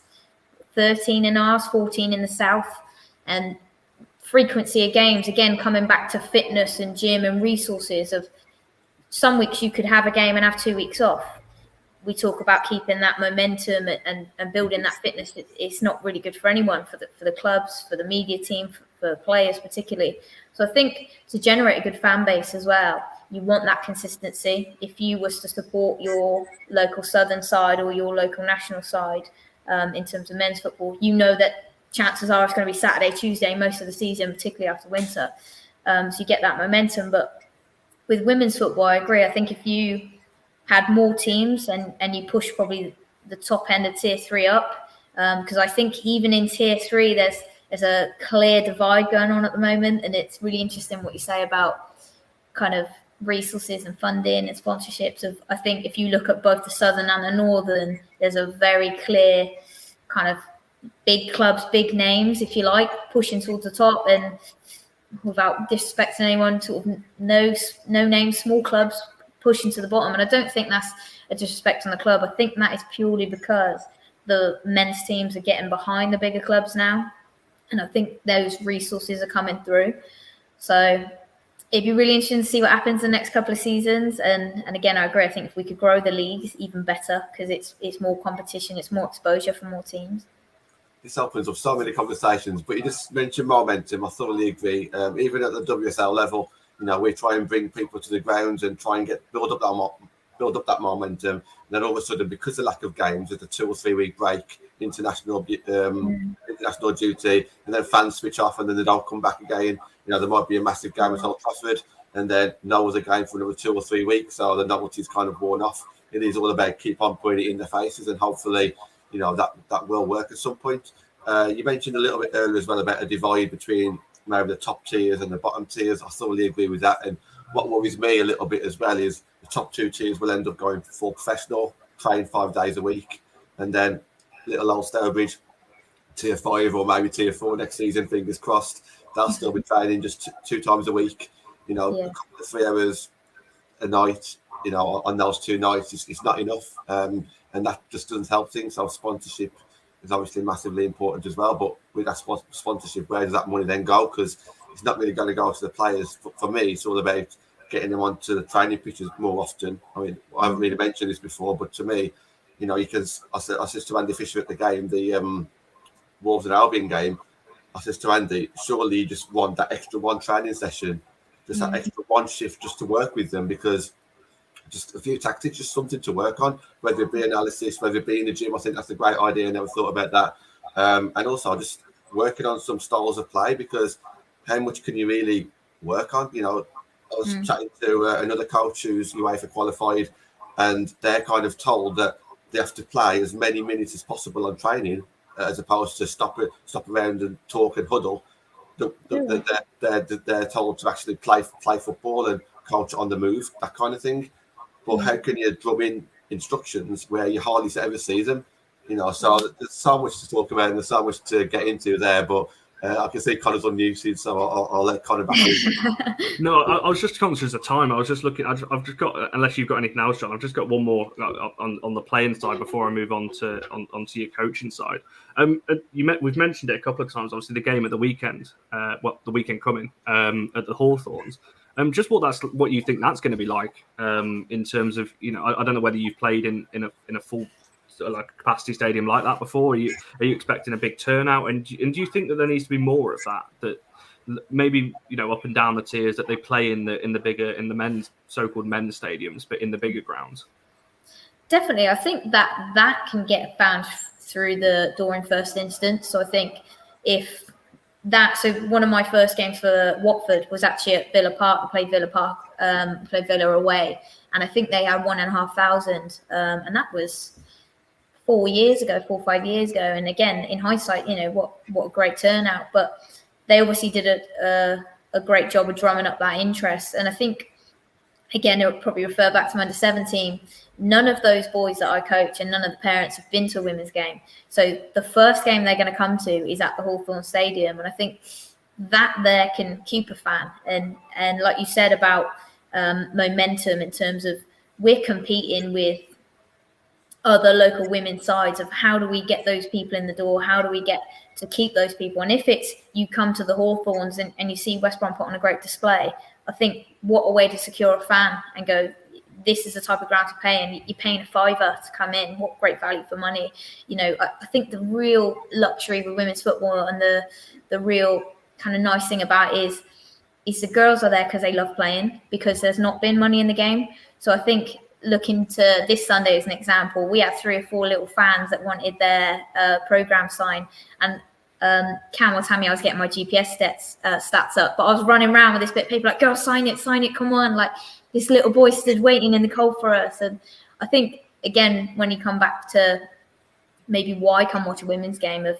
13 in ours, 14 in the South. And frequency of games, again, coming back to fitness and gym and resources of some weeks you could have a game and have 2 weeks off. We talk about keeping that momentum and building that fitness. It's not really good for anyone, for the clubs, for the media team, for players particularly. So I think to generate a good fan base as well, you want that consistency. If you was to support your local southern side or your local national side in terms of men's football, you know that chances are it's going to be Saturday, Tuesday most of the season, particularly after winter. So you get that momentum. But with women's football, I agree. I think if you had more teams and you push probably the top end of tier 3 up, because I think even in tier 3 there's a clear divide going on at the moment, and it's really interesting what you say about kind of resources and funding and sponsorships. I think if you look at both the southern and the northern, there's a very clear kind of big clubs, big names, if you like, pushing towards the top, and without disrespecting anyone, sort of no name small clubs pushing to the bottom. And I don't think that's a disrespect on the club. I think that is purely because the men's teams are getting behind the bigger clubs now, and I think those resources are coming through. So it'd be really interesting to see what happens in the next couple of seasons. And again, I agree. I think if we could grow the leagues even better, because it's more competition, it's more exposure for more teams. This opens up so many conversations, but you just mentioned momentum. I thoroughly agree. Even at the WSL level, we try and bring people to the grounds and try and build up that momentum. And then all of a sudden, because of lack of games, there's a 2 or 3 week break, international duty, and then fans switch off and then they don't come back again. There might be a massive game at Old Trafford, and then no other game for another 2 or 3 weeks. So the novelty's kind of worn off. It is all about keep on putting it in their faces, and hopefully, that will work at some point. You mentioned a little bit earlier as well about a divide between maybe the top tiers and the bottom tiers. I thoroughly agree with that. And what worries me a little bit as well is the top 2 tiers will end up going full professional, train 5 days a week, and then little old Stourbridge, tier 5 or maybe tier 4 next season, fingers crossed, they'll still be training just 2 times a week, a couple of 3 hours a night, on those 2 nights, it's not enough. And that just doesn't help things. So sponsorship is obviously massively important as well. But with that sponsorship, where does that money then go? Because it's not really going to go to the players. For me, it's all about getting them onto the training pitches more often. I mean, I haven't really mentioned this before, but to me, you can. I said to Andy Fisher at the game, the Wolves and Albion game. I said to Andy, surely you just want that extra 1 training session, just that extra 1 shift, just to work with them, because just a few tactics, just something to work on, whether it be analysis, whether it be in the gym. I think that's a great idea. I never thought about that. And also just working on some styles of play, because how much can you really work on? I was chatting to another coach who's UEFA qualified, and they're kind of told that they have to play as many minutes as possible on training, as opposed to stop around and talk and huddle. They're told to actually play football and coach on the move, that kind of thing. But how can you drum in instructions where you hardly ever see them? So there's so much to talk about and there's so much to get into there. But I can see Connor's unmuted, so I'll let Connor back in. No, I was just conscious of time. I was just looking. I've just got, unless you've got anything else, John, I've just got one more on the playing side before I move on onto your coaching side. We've mentioned it a couple of times. Obviously, the game at the weekend, the weekend coming at the Hawthorns. Just what you think that's going to be like in terms of, I don't know whether you've played in a full sort of like capacity stadium like that before. Are you expecting a big turnout? And do you think that there needs to be more of that maybe, up and down the tiers, that they play in the men's so-called men's stadiums, but in the bigger grounds? Definitely. I think that can get found through the door in first instance. So I think so one of my first games for Watford was actually at Villa Park. I played Villa away, and I think they had 1,500, and that was 4 or 5 years ago. And again, in hindsight, what a great turnout. But they obviously did a great job of drumming up that interest. And I think, again, it would probably refer back to my under-17. None of those boys that I coach and none of the parents have been to a women's game. So the first game they're going to come to is at the Hawthorn Stadium. And I think that there can keep a fan. And like you said about momentum, in terms of we're competing with other local women's sides, of how do we get those people in the door? How do we get to keep those people? And if it's you come to the Hawthorns and you see West Brom put on a great display, I think what a way to secure a fan and go, this is the type of ground to pay, and you're paying a £5 to come in. What great value for money. I think the real luxury with women's football, and the real kind of nice thing about it is the girls are there because they love playing, because there's not been money in the game. So I think, looking to this Sunday as an example, we had 3 or 4 little fans that wanted their program signed, and Cam was telling me I was getting my GPS stats up, but I was running around with this bit of paper like, girl, sign it, come on. Like, this little boy stood waiting in the cold for us. And I think, again, when you come back to maybe why come watch a women's game, of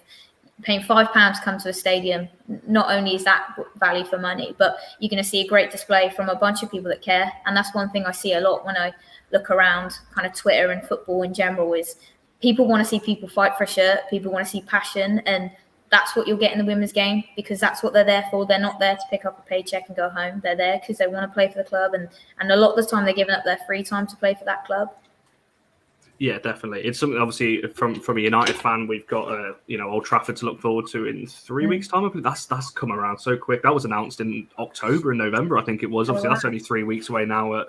paying £5 to come to a stadium, not only is that value for money, but you're going to see a great display from a bunch of people that care. And that's one thing I see a lot when I look around kind of Twitter and football in general, is people want to see people fight for a shirt, people want to see passion, and that's what you'll get in the women's game, because that's what they're there for. They're not there to pick up a paycheck and go home. They're there because they want to play for the club, and a lot of the time they're giving up their free time to play for that club. Yeah, definitely. It's something, obviously, from a United fan, we've got Old Trafford to look forward to in 3 weeks' time. I believe that's come around so quick. That was announced in October and November, I think it was. Obviously, that's only 3 weeks away now at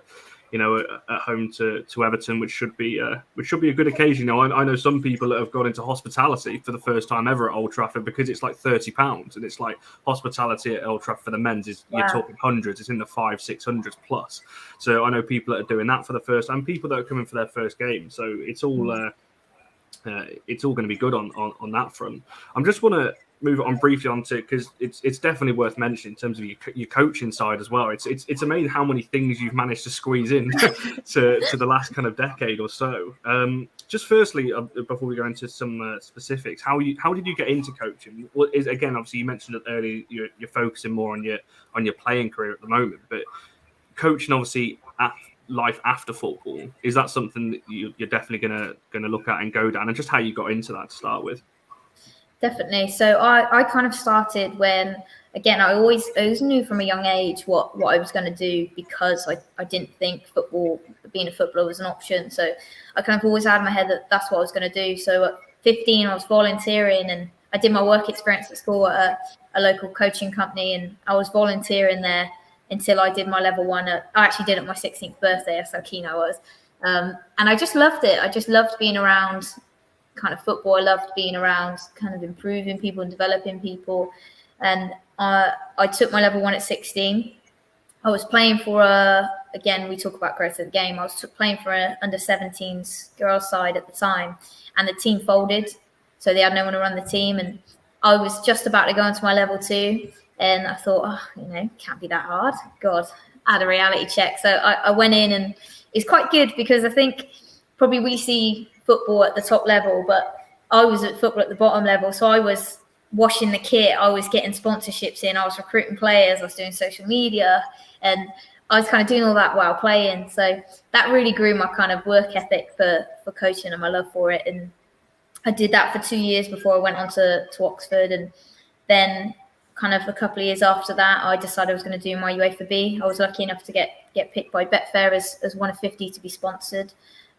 home to Everton, which should be a good occasion. I know some people that have gone into hospitality for the first time ever at Old Trafford, because it's like £30, and it's like hospitality at Old Trafford for the men's is, you're talking hundreds. It's in the 500-600s plus. So I know people that are doing that for the first time, people that are coming for their first game. So it's all going to be good on that front. I just want to move on briefly onto, because it's definitely worth mentioning in terms of your coaching side as well. It's amazing how many things you've managed to squeeze in to the last kind of decade or so. Just firstly, before we go into some specifics, how did you get into coaching? Well, again, obviously you mentioned it earlier, you're focusing more on your playing career at the moment, but coaching obviously at life after football, is that something that you're definitely gonna look at and go down, and just how you got into that to start with? Definitely. So I kind of started when, again, I always knew from a young age what I was going to do, because I didn't think being a footballer was an option. So I kind of always had in my head that that's what I was going to do. So at 15, I was volunteering, and I did my work experience at school at a local coaching company, and I was volunteering there until I did my level 1. I actually did it at my 16th birthday. That's how keen I was. And I just loved it. I just loved being around kind of football. I loved being around kind of improving people and developing people. And I took my level 1 at 16. I was playing for again, we talk about growth of the game. I was playing for an under-17s girls side at the time, and the team folded. So they had no one to run the team. And I was just about to go into my level 2. And I thought, can't be that hard. God, I had a reality check. So I went in, and it's quite good, because I think probably we see football at the top level, but I was at football at the bottom level. So I was washing the kit, I was getting sponsorships in, I was recruiting players, I was doing social media, and I was kind of doing all that while playing. So that really grew my kind of work ethic for coaching and my love for it. And I did that for 2 years before I went on to Oxford. And then kind of a couple of years after that, I decided I was going to do my UEFA B. I was lucky enough to get picked by Betfair as one of 50 to be sponsored.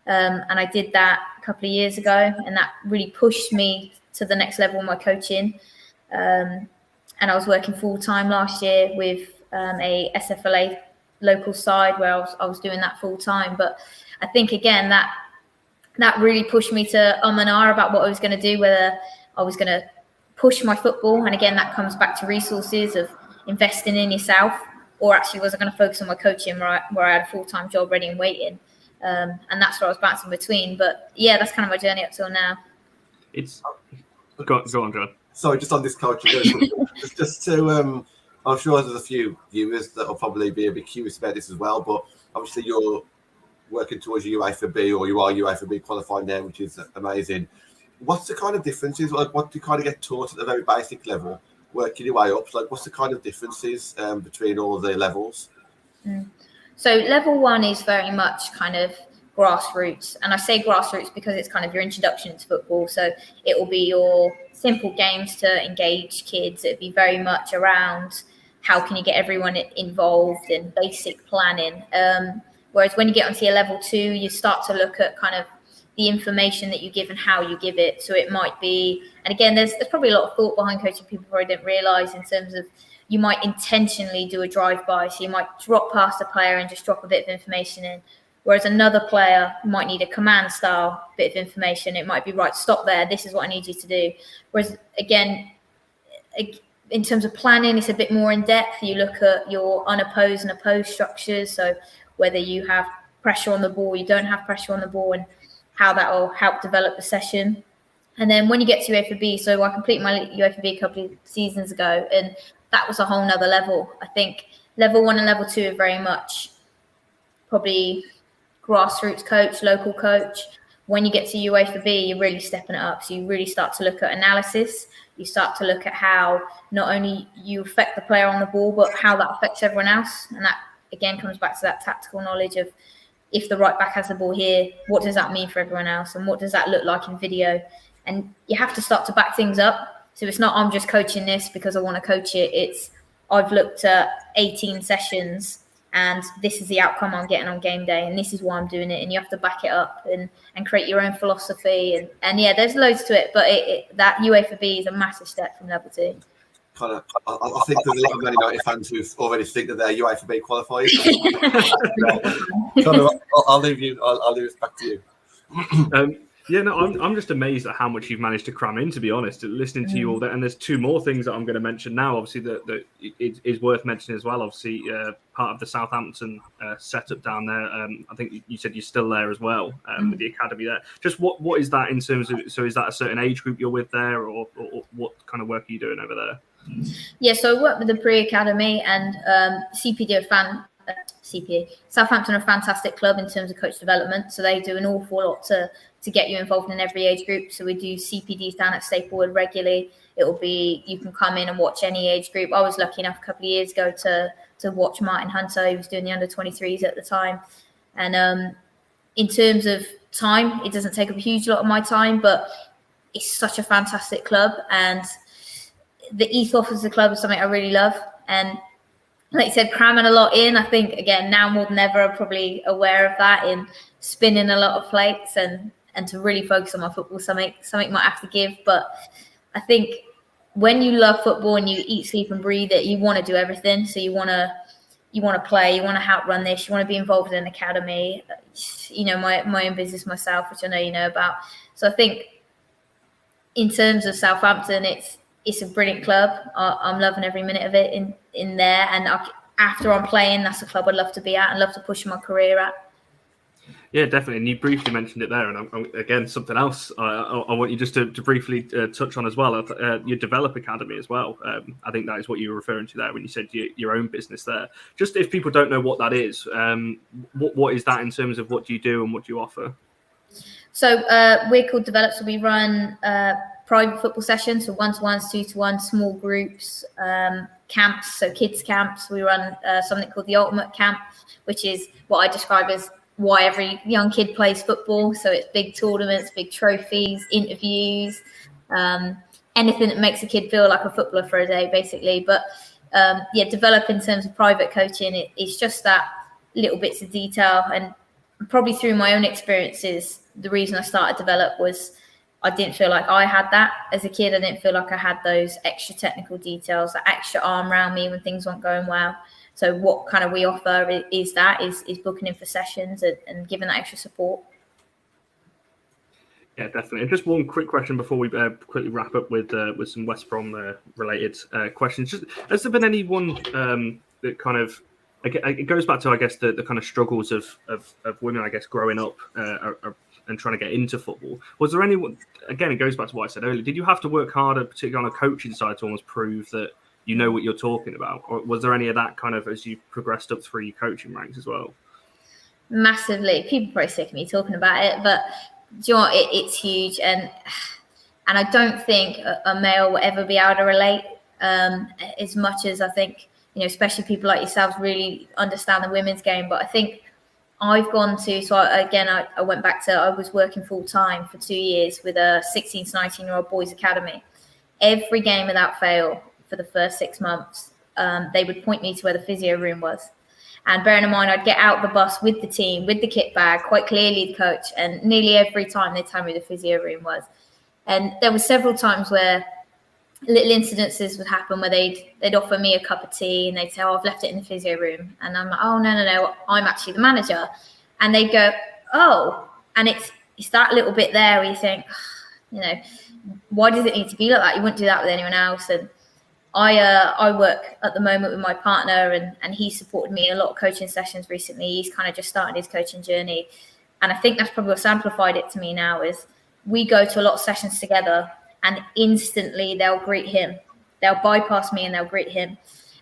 And I did that a couple of years ago, and that really pushed me to the next level in my coaching. And I was working full-time last year with a SFLA local side, where I was doing that full-time. But I think, again, that really pushed me to and ah about what I was going to do, whether I was going to push my football. And again, that comes back to resources of investing in yourself, or actually was I going to focus on my coaching where I had a full-time job ready and waiting. And that's where I was bouncing between. But yeah, that's kind of my journey up till now. It's go on, John. Sorry, just on this coaching, just to I'm sure there's a few viewers that will probably be a bit curious about this as well. But obviously, you're working towards your UEFA B, or you are UEFA B qualified now, which is amazing. What's the kind of differences? Like, what do you kind of get taught at the very basic level, working your way up? Like, what's the kind of differences between all the levels? So level 1 is very much kind of grassroots. And I say grassroots because it's kind of your introduction to football. So it will be your simple games to engage kids. It'll be very much around how can you get everyone involved in basic planning. Whereas when you get onto your level 2, you start to look at kind of the information that you give and how you give it. So it might be, and again, there's probably a lot of thought behind coaching people probably didn't realise, in terms of you might intentionally do a drive-by. So you might drop past a player and just drop a bit of information in. Whereas another player might need a command style bit of information. It might be, right, stop there. This is what I need you to do. Whereas again, in terms of planning, it's a bit more in depth. You look at your unopposed and opposed structures. So whether you have pressure on the ball, you don't have pressure on the ball, and how that will help develop the session. And then when you get to UEFA B, so I completed my UEFA B a couple of seasons ago, and that was a whole nother level. I think level 1 and level 2 are very much probably grassroots coach, local coach. When you get to UEFA B, you're really stepping it up. So you really start to look at analysis. You start to look at how not only you affect the player on the ball, but how that affects everyone else. And that, again, comes back to that tactical knowledge of, if the right back has the ball here, what does that mean for everyone else? And what does that look like in video? And you have to start to back things up. So it's not, I'm just coaching this because I want to coach it. It's, I've looked at 18 sessions and this is the outcome I'm getting on game day, and this is why I'm doing it. And you have to back it up and create your own philosophy. And yeah, there's loads to it, but that UEFA B is a massive step from level 2. I think there's a lot of Man United fans who already think that they're UEFA B qualified. I'll leave it back to you. Yeah, no, I'm just amazed at how much you've managed to cram in, to be honest, listening to you all that. And there's 2 more things that I'm going to mention now, obviously, that it is worth mentioning as well. Obviously, part of the Southampton setup down there. I think you said you're still there as well, with the academy there. Just what is that in terms of, so is that a certain age group you're with there, or what kind of work are you doing over there? Yeah, so I work with the pre-academy, and Southampton are a fantastic club in terms of coach development. So they do an awful lot to get you involved in every age group. So we do CPDs down at Staplewood regularly. It will be, you can come in and watch any age group. I was lucky enough a couple of years ago to watch Martin Hunter. He was doing the under-23s at the time. And in terms of time, it doesn't take up a huge lot of my time, but it's such a fantastic club. And the ethos of the club is something I really love. And like you said, cramming a lot in. I think, again, now more than ever, I'm probably aware of that, in spinning a lot of plates and to really focus on my football. Something might have to give. But I think when you love football and you eat, sleep and breathe it, you want to do everything. So you want to play, you want to help run this, you want to be involved in an academy, my own business myself, which I know you know about. So I think in terms of Southampton, it's a brilliant club. I'm loving every minute of it in there. And after I'm playing, that's a club I'd love to be at and love to push my career at. Yeah, definitely. And you briefly mentioned it there. And again, something else I want you just to briefly touch on as well. Your Develop Academy as well. I think that is what you were referring to there when you said your own business there. Just if people don't know what that is, what is that in terms of what do you do and what do you offer? So we're called Develop. So we run private football sessions, so 1-to-1s, 2-to-1, small groups, camps, so kids camps. We run something called the Ultimate Camp, which is what I describe as why every young kid plays football. So it's big tournaments, big trophies, interviews, anything that makes a kid feel like a footballer for a day, basically. But Develop in terms of private coaching, it's just that little bits of detail. And probably through my own experiences, the reason I started Develop was I didn't feel like I had that as a kid. I didn't feel like I had those extra technical details, that extra arm around me when things weren't going well. So what kind of we offer is booking in for sessions and giving that extra support. Yeah, definitely. And just one quick question before we quickly wrap up with some West Brom related questions. Just, has there been anyone that kind of, it goes back to, I guess, the kind of struggles of women, I guess, growing up and trying to get into football. Was there anyone, again, it goes back to what I said earlier, did you have to work harder, particularly on a coaching side, to almost prove that you know what you're talking about? Or was there any of that kind of as you progressed up through your coaching ranks as well? Massively. People are probably sick of me talking about it, but do you know what? It's huge. And I don't think a male will ever be able to relate as much as I think, especially people like yourselves really understand the women's game. But I think I've gone to, so I went back to, I was working full time for 2 years with a 16 to 19-year-old boys academy. Every game without fail for the first 6 months, they would point me to where the physio room was. And bearing in mind, I'd get out the bus with the team, with the kit bag, quite clearly the coach, and nearly every time they'd tell me the physio room was. And there were several times where little incidences would happen where they'd offer me a cup of tea and they'd say, "Oh, I've left it in the physio room." And I'm like, "Oh, no, I'm actually the manager." and they go, oh, and it's that little bit there where you think, you know, why does it need to be like that? You wouldn't do that with anyone else. And I work at the moment with my partner, and he supported me in a lot of coaching sessions recently. He's kind of just started his coaching journey, and I think that's probably what's amplified it to me now is we go to a lot of sessions together, and instantly they'll greet him. They'll bypass me and they'll greet him.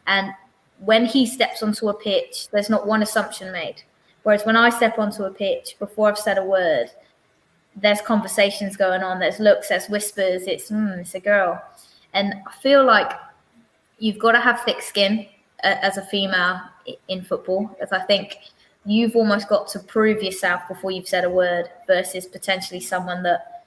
And when he steps onto a pitch, there's not one assumption made. Whereas when I step onto a pitch, before I've said a word, there's conversations going on, there's looks, there's whispers, it's a girl. And I feel like you've got to have thick skin as a female in football, because I think you've almost got to prove yourself before you've said a word versus potentially someone that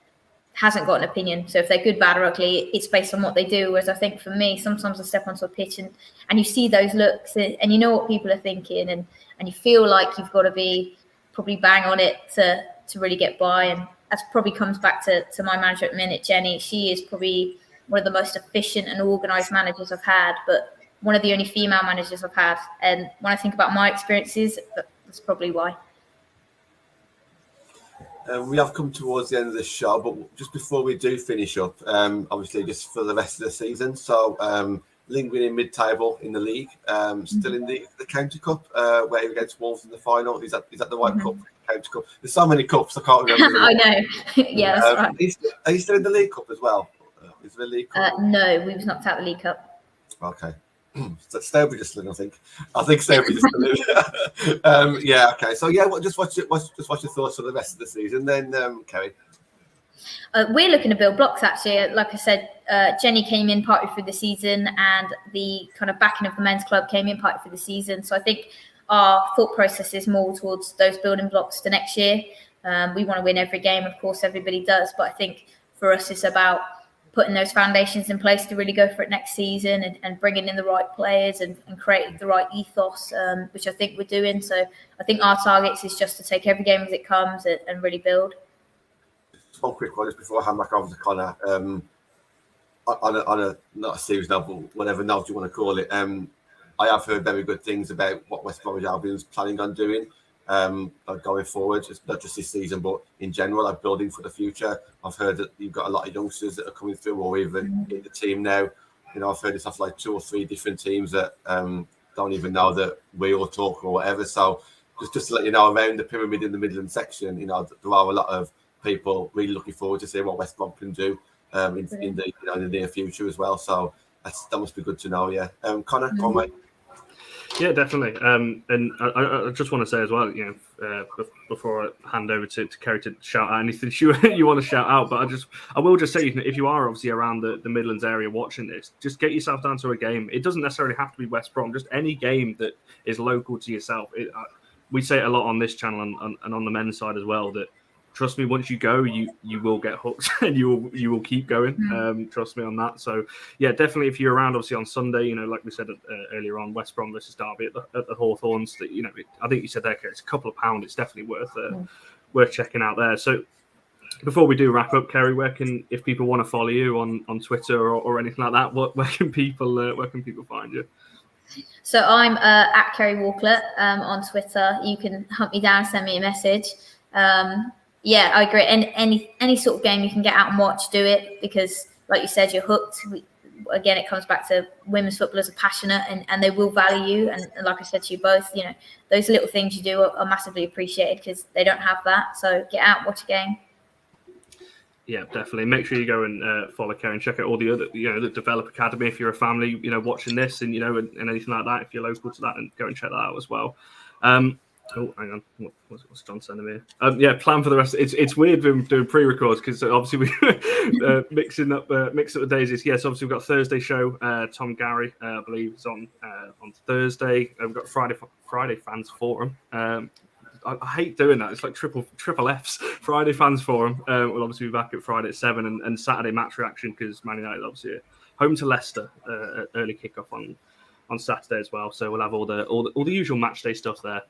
hasn't got an opinion. So if they're good, bad, or ugly, it's based on what they do. Whereas I think for me, sometimes I step onto a pitch and you see those looks and you know what people are thinking and you feel like you've got to be probably bang on it to really get by. And that probably comes back to my manager at the minute, Jenny. She is probably one of the most efficient and organised managers I've had, but one of the only female managers I've had. And when I think about my experiences, that's probably why. We have come towards the end of the show, but just before we do finish up, obviously just for the rest of the season. So lingering in mid-table in the league, still in the County Cup, where you're against Wolves in the final. Is that the right cup? County Cup. There's so many cups, I can't remember. I know. Yeah, that's right. Are you still in the League Cup as well? Is there a League Cup? No, we was knocked out of the League Cup. Okay. Stable just I think. I think Stable just yeah. Okay. So yeah, just what's your thoughts for the rest of the season then, Kerry? We're looking to build blocks actually. Like I said, Jenny came in partly through the season, and the kind of backing of the men's club came in partly through the season. So I think our thought process is more towards those building blocks to next year. We want to win every game, of course, everybody does, but I think for us it's about putting those foundations in place to really go for it next season and bringing in the right players and creating the right ethos, which I think we're doing. So I think our targets is just to take every game as it comes and really build. Just one quick one just before I hand back over to Connor. On a not a series novel, whatever novel you want to call it, I have heard very good things about what West Bromwich Albion's planning on doing. Going forward, not just this season, but in general, like building for the future. I've heard that you've got a lot of youngsters that are coming through, or even in the team now. You know, I've heard it's off like 2 or 3 different teams that don't even know that we all talk or whatever. So just to let you know, around the pyramid in the Midland section, you know, there are a lot of people really looking forward to see what West Brom can do in the near future as well. So that must be good to know. Yeah, Connor, go on, mate. Yeah, definitely. And I just want to say as well, you know, before I hand over to Kerry to shout out anything you want to shout out, but I will just say, if you are obviously around the Midlands area watching this, just get yourself down to a game. It doesn't necessarily have to be West Brom, just any game that is local to yourself. We say it a lot on this channel and on the men's side as well, that trust me, once you go, you will get hooked and you will keep going. Trust me on that. So yeah, definitely if you're around, obviously on Sunday, you know, like we said earlier on, West Brom versus Derby at the Hawthorns. That, you know, I think you said there, it's a couple of pounds. It's definitely worth checking out there. So before we do wrap up, Kerry, if people want to follow you on Twitter or anything like that, where can people find you? So I'm at Kerry Walklett on Twitter. You can hunt me down, send me a message. Yeah, I agree. And any sort of game you can get out and watch, do it, because like you said, you're hooked. Again, it comes back to women's footballers are passionate and they will value you. And like I said to you both, you know, those little things you do are massively appreciated because they don't have that. So get out, watch a game. Yeah, definitely. Make sure you go and follow Kerry and check out all the other, you know, the Develop Academy if you're a family, you know, watching this and, you know, and anything like that. If you're local to that, and go and check that out as well. Oh, hang on. What's John sending me? Yeah, plan for the rest. It's weird doing pre-records because obviously we mixing up the days. Yes, obviously we've got Thursday show. Tom Gary, I believe, is on Thursday. We've got Friday fans forum. I hate doing that. It's like triple Fs. Friday fans forum. We'll obviously be back at Friday at 7 and Saturday match reaction because Man United obviously home to Leicester. Early kickoff on Saturday as well. So we'll have all the usual match day stuff there.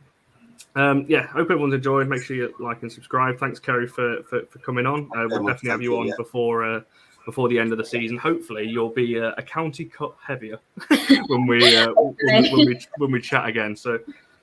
Yeah, hope everyone's enjoyed. Make sure you like and subscribe. Thanks, Kerry, for coming on. We'll definitely have you on before the end of the season. Hopefully, you'll be a County Cup heavier when we chat again. So